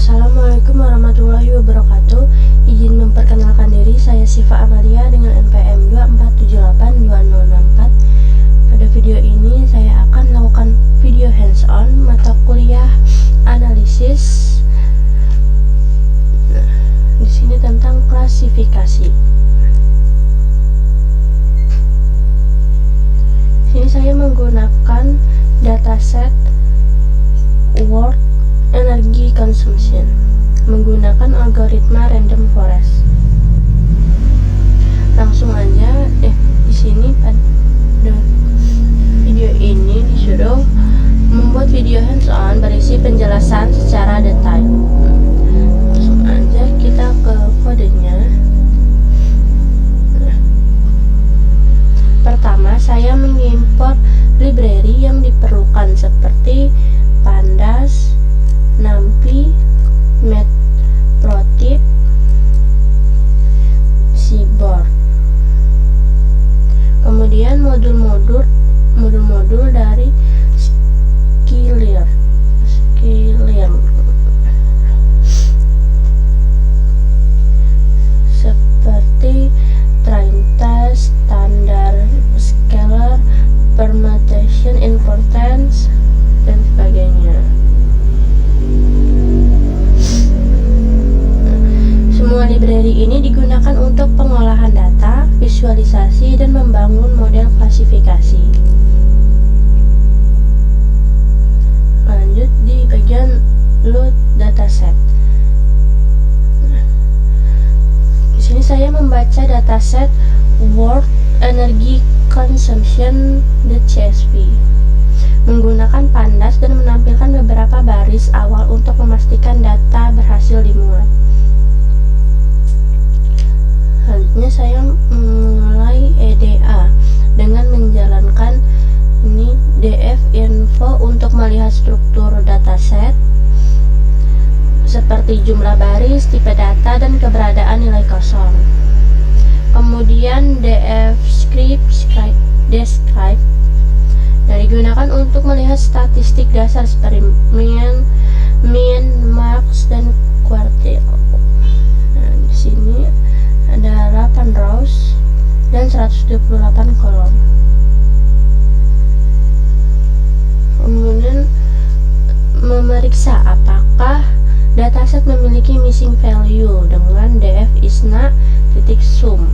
Assalamualaikum warahmatullahi wabarakatuh. Izin memperkenalkan diri, saya Siva Amalia dengan NPM 2478264. Pada video ini saya akan melakukan video hands-on mata kuliah analisis. Di sini tentang klasifikasi. Sini saya menggunakan dataset World Energy Consumption menggunakan algoritma random forest. Langsung aja di sini pada video ini disuruh membuat video hands-on berisi penjelasan secara detail. Langsung aja kita ke kodenya. Pertama, saya mengimport library yang diperlukan seperti Pandas, NumPy, Matplotlib, Seaborn. Kemudian modul-modul dari Sklearn seperti Traintest, Standard Scalar, Permutation, Importance, dan sebagainya. Semua library ini digunakan untuk pengolahan data, visualisasi, dan membangun model klasifikasi. Lanjut di bagian load dataset. Di sini saya membaca dataset World Energy Consumption (CSV) menggunakan Pandas dan menampilkan beberapa baris awal untuk memastikan data berhasil dimuat. Selanjutnya saya mulai EDA dengan menjalankan df info untuk melihat struktur dataset seperti jumlah baris, tipe data, dan keberadaan nilai kosong. Kemudian describe digunakan untuk melihat statistik dasar seperti mean, max, dan quartile. Nah, di sini ada 8 rows dan 128 kolom. Kemudian memeriksa apakah dataset memiliki missing value dengan df_isna_sum.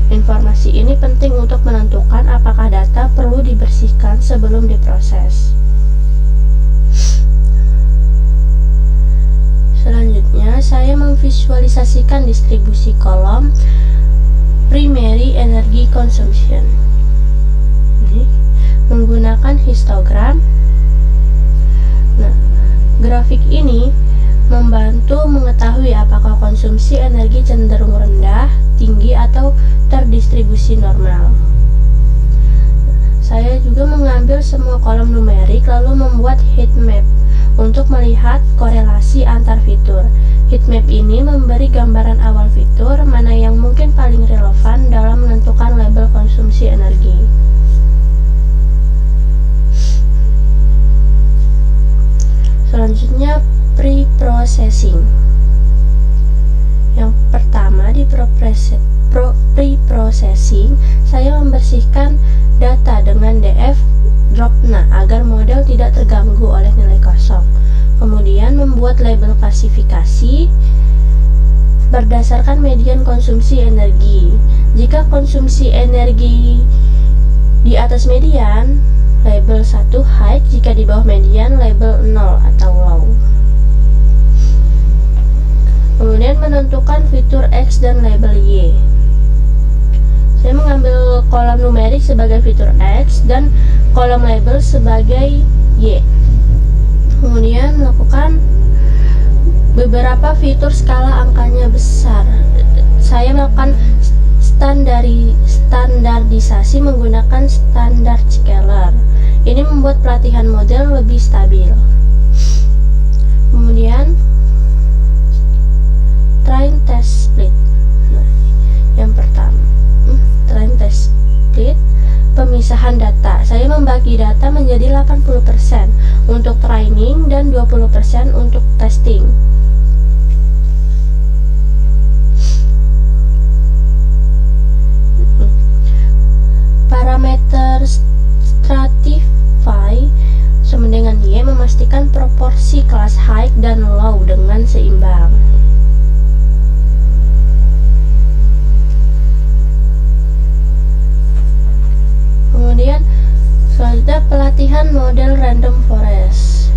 Informasi ini penting untuk menentukan apakah data perlu dibersihkan sebelum diproses. Selanjutnya, saya memvisualisasikan distribusi kolom primary energy consumption menggunakan histogram. Nah, grafik ini membantu mengetahui apakah konsumsi energi cenderung rendah, tinggi, atau terdistribusi normal. Saya juga mengambil semua kolom numerik lalu membuat heatmap untuk melihat korelasi antar fitur. Heatmap ini memberi gambaran awal fitur mana yang mungkin paling relevan dalam menentukan label konsumsi energi. Selanjutnya, pre-processing. Yang pertama, di pre-processing, saya membersihkan data dengan df dropna agar model tidak terganggu oleh nilai kosong. Kemudian membuat label klasifikasi berdasarkan median konsumsi energi. Jika konsumsi energi di atas median, label 1 high, jika di bawah median, label 0 atau low. Kemudian menentukan fitur X dan label Y. Saya mengambil kolom numerik sebagai fitur X dan kolom label sebagai Y. Kemudian melakukan beberapa fitur skala angkanya besar. Saya melakukan standarisasi menggunakan standar scalar. Ini membuat pelatihan model lebih stabil. Kemudian train test split. Nah, yang pertama, train test split, pemisahan data. Saya membagi data menjadi 80% untuk training dan 20% untuk testing. kelas high dan low dengan seimbang. Kemudian selanjutnya pelatihan model random forest.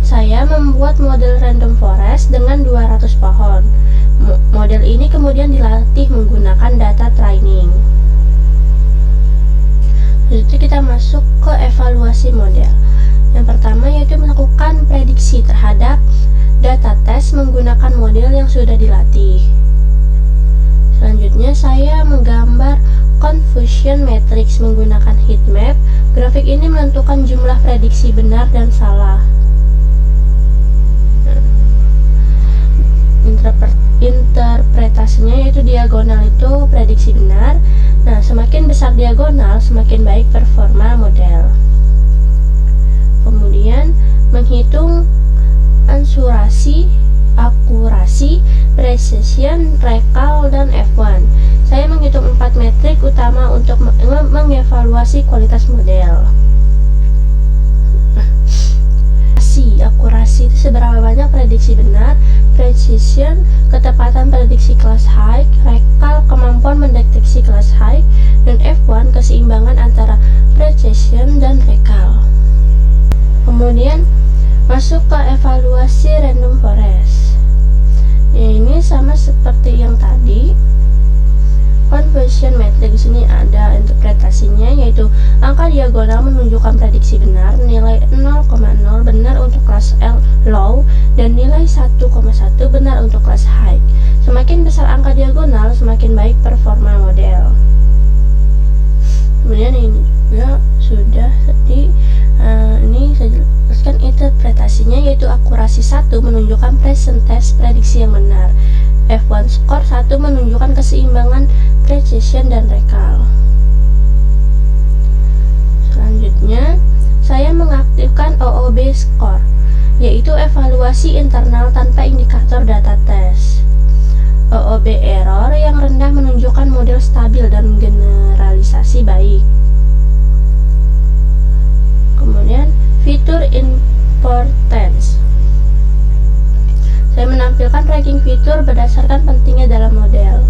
Saya membuat model random forest dengan 200 pohon. Model ini kemudian dilatih menggunakan data training. Selanjutnya kita masuk ke evaluasi model. Yang pertama yaitu melakukan prediksi terhadap data tes menggunakan model yang sudah dilatih. Selanjutnya saya menggambar confusion matrix menggunakan heat map. Grafik ini menentukan jumlah prediksi benar dan salah. Interpretasinya yaitu diagonal itu prediksi benar. Nah, semakin besar diagonal, semakin baik performa model. Kemudian menghitung akurasi, precision, recall, dan F1. Saya menghitung 4 metrik utama untuk mengevaluasi kualitas model. Akurasi itu seberapa banyak prediksi benar, precision, ketepatan prediksi kelas high, recall, kemampuan mendeteksi kelas high, dan F1, keseimbangan antara precision dan recall. Kemudian masuk ke evaluasi random forest. Ini sama seperti yang tadi. Confusion matrix ini ada interpretasinya, yaitu angka diagonal menunjukkan prediksi benar, nilai 0,0 benar untuk kelas low, dan nilai 1,1 benar untuk kelas high. Semakin besar angka diagonal, semakin baik performa model. Kemudian ini juga sudah ini saya jelaskan interpretasinya, yaitu akurasi 1 menunjukkan presentase prediksi yang benar. F1 score 1 menunjukkan keseimbangan precision dan recall. Selanjutnya, saya mengaktifkan OOB score, yaitu evaluasi internal tanpa indikator data tes. OOB error yang rendah menunjukkan model stabil dan generalisasi baik. Kemudian, fitur importance. Saya menampilkan ranking fitur berdasarkan pentingnya dalam model.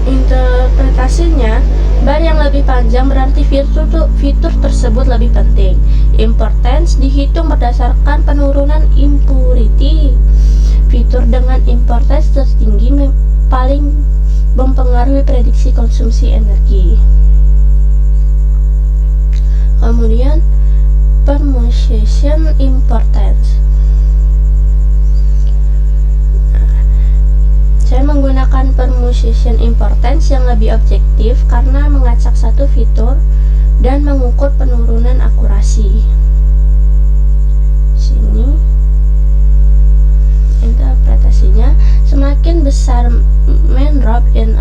Interpretasinya, bar yang lebih panjang berarti fitur tersebut lebih penting. Importance dihitung berdasarkan penurunan impurity. Fitur dengan importance tertinggi paling mempengaruhi prediksi konsumsi energi. Kemudian permutation importance. Saya menggunakan permutation importance yang lebih objektif karena mengacak satu fitur dan mengukur penurunan akurasi. Sini interpretasinya, semakin besar mean drop in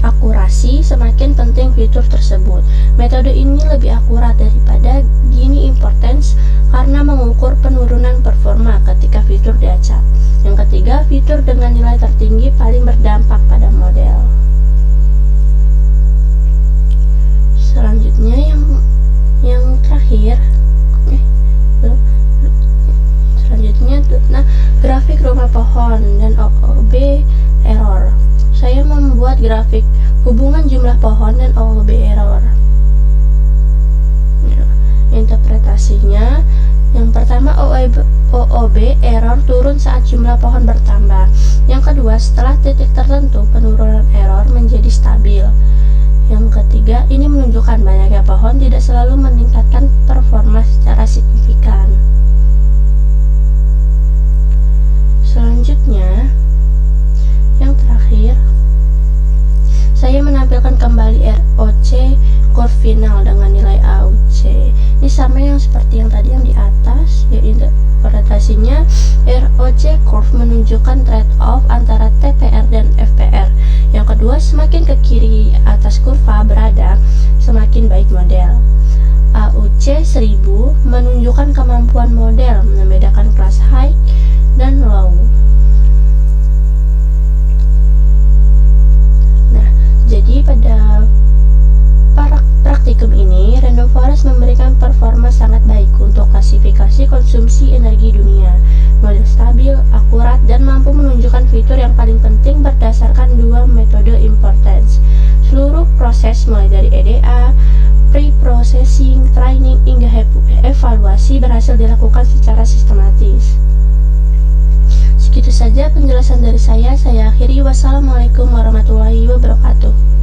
akurasi, semakin penting fitur tersebut. Metode ini lebih akurat daripada Gini importance karena mengukur penurunan performa ketika fitur diacak. Yang ketiga, fitur dengan nilai tertinggi paling berdampak pada model. Selanjutnya yang terakhir, selanjutnya grafik rumah pohon dan OOB error. Saya membuat grafik hubungan jumlah pohon dan OOB error. Interpretasinya, yang pertama OOB error turun saat jumlah pohon bertambah. Yang kedua, setelah titik tertentu penurunan error menjadi stabil. Yang ketiga, ini menunjukkan banyaknya pohon tidak selalu meningkatkan performa secara signifikan. Selanjutnya, yang terakhir, saya menampilkan kembali ROC curve final dengan nilai AUC. Ini sama yang seperti yang tadi yang di atas, yaitu interpretasinya ROC curve menunjukkan trade-off antara TPR dan FPR. Yang kedua, semakin ke kiri atas kurva berada, semakin baik model. AUC 1000 menunjukkan kemampuan model membedakan kelas high dan low. Nah, jadi pada praktikum ini klasifikasi konsumsi energi dunia. Model stabil, akurat, dan mampu menunjukkan fitur yang paling penting berdasarkan dua metode importance. Seluruh proses mulai dari EDA, pre-processing, training, hingga evaluasi berhasil dilakukan secara sistematis. Segitu saja penjelasan dari saya akhiri. Wassalamualaikum warahmatullahi wabarakatuh.